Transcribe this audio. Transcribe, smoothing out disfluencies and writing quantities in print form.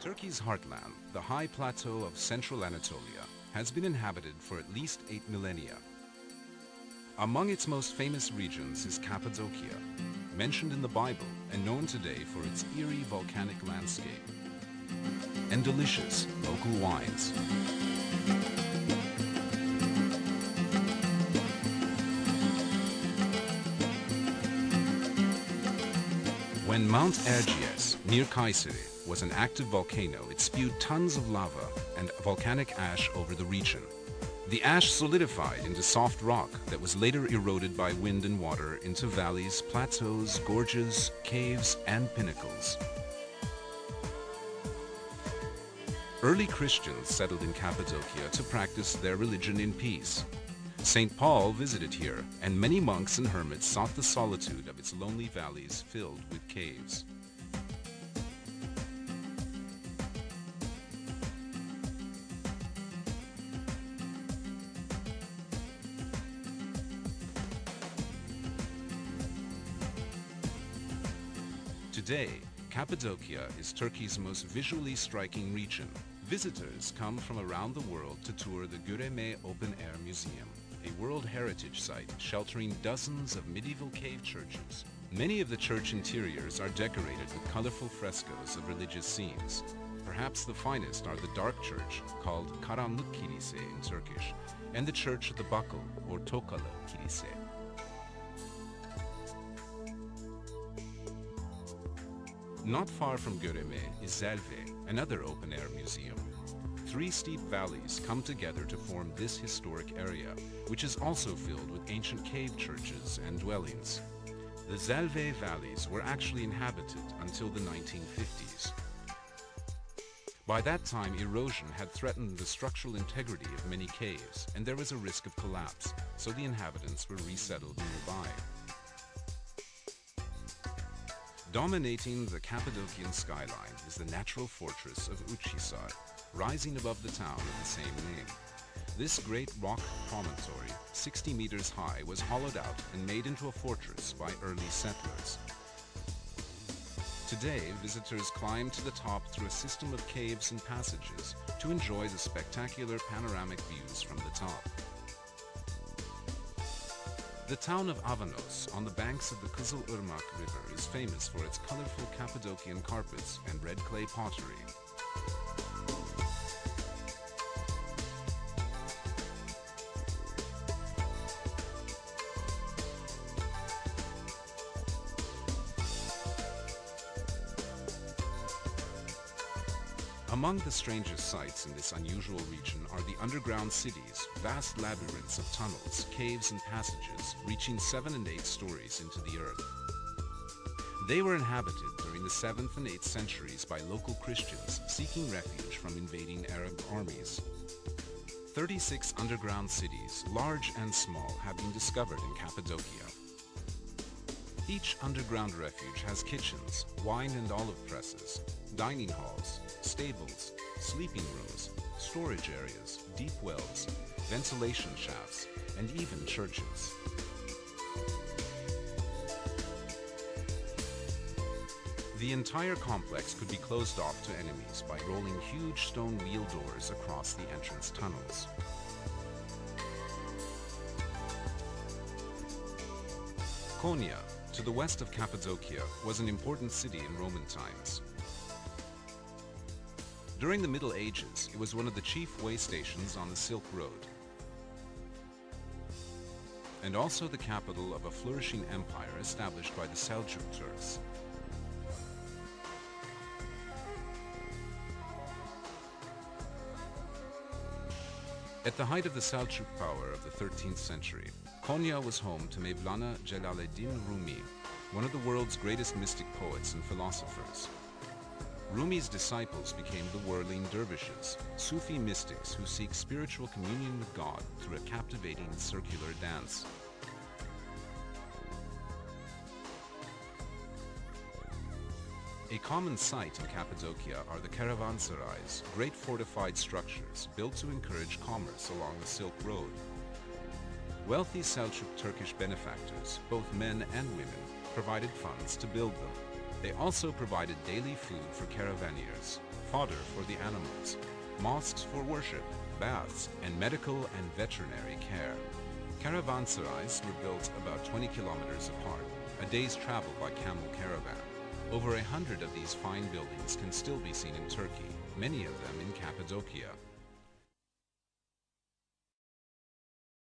Turkey's heartland, the high plateau of central Anatolia, has been inhabited for at least 8 millennia. Among its most famous regions is Cappadocia, mentioned in the Bible and known today for its eerie volcanic landscape and delicious local wines. When Mount Erciyes, near Kayseri, was an active volcano, it spewed tons of lava and volcanic ash over the region. The ash solidified into soft rock that was later eroded by wind and water into valleys, plateaus, gorges, caves, and pinnacles. Early Christians settled in Cappadocia to practice their religion in peace. St. Paul visited here, and many monks and hermits sought the solitude of its lonely valleys filled with caves. Today, Cappadocia is Turkey's most visually striking region. Visitors come from around the world to tour the Göreme Open Air Museum, a World Heritage Site sheltering dozens of medieval cave churches. Many of the church interiors are decorated with colorful frescoes of religious scenes. Perhaps the finest are the dark church, called Karanlık Kilise in Turkish, and the Church of the Buckle, or Tokalı Kilise. Not far from Göreme is Zelve, another open-air museum. 3 steep valleys come together to form this historic area, which is also filled with ancient cave churches and dwellings. The Zelve valleys were actually inhabited until the 1950s. By that time, erosion had threatened the structural integrity of many caves, and there was a risk of collapse, so the inhabitants were resettled nearby. Dominating the Cappadocian skyline is the natural fortress of Uchhisar, rising above the town of the same name. This great rock promontory, 60 meters high, was hollowed out and made into a fortress by early settlers. Today, visitors climb to the top through a system of caves and passages to enjoy the spectacular panoramic views from the top. The town of Avanos, on the banks of the Kızılırmak River, is famous for its colorful Cappadocian carpets and red clay pottery. Among the strangest sights in this unusual region are the underground cities, vast labyrinths of tunnels, caves and passages reaching 7 and 8 stories into the earth. They were inhabited during the 7th and 8th centuries by local Christians seeking refuge from invading Arab armies. 36 underground cities, large and small, have been discovered in Cappadocia. Each underground refuge has kitchens, wine and olive presses, dining halls, stables, sleeping rooms, storage areas, deep wells, ventilation shafts, and even churches. The entire complex could be closed off to enemies by rolling huge stone wheel doors across the entrance tunnels. Konya, to the west of Cappadocia, was an important city in Roman times. During the Middle Ages, it was one of the chief way stations on the Silk Road, and also the capital of a flourishing empire established by the Seljuk Turks. At the height of the Seljuk power of the 13th century, Konya was home to Mevlana Celaleddin Rumi, one of the world's greatest mystic poets and philosophers. Rumi's disciples became the whirling dervishes, Sufi mystics who seek spiritual communion with God through a captivating circular dance. A common sight in Cappadocia are the caravanserais, great fortified structures built to encourage commerce along the Silk Road. Wealthy Seljuk Turkish benefactors, both men and women, provided funds to build them. They also provided daily food for caravaneers, fodder for the animals, mosques for worship, baths, and medical and veterinary care. Caravanserais were built about 20 kilometers apart, a day's travel by camel caravan. Over 100 of these fine buildings can still be seen in Turkey, many of them in Cappadocia.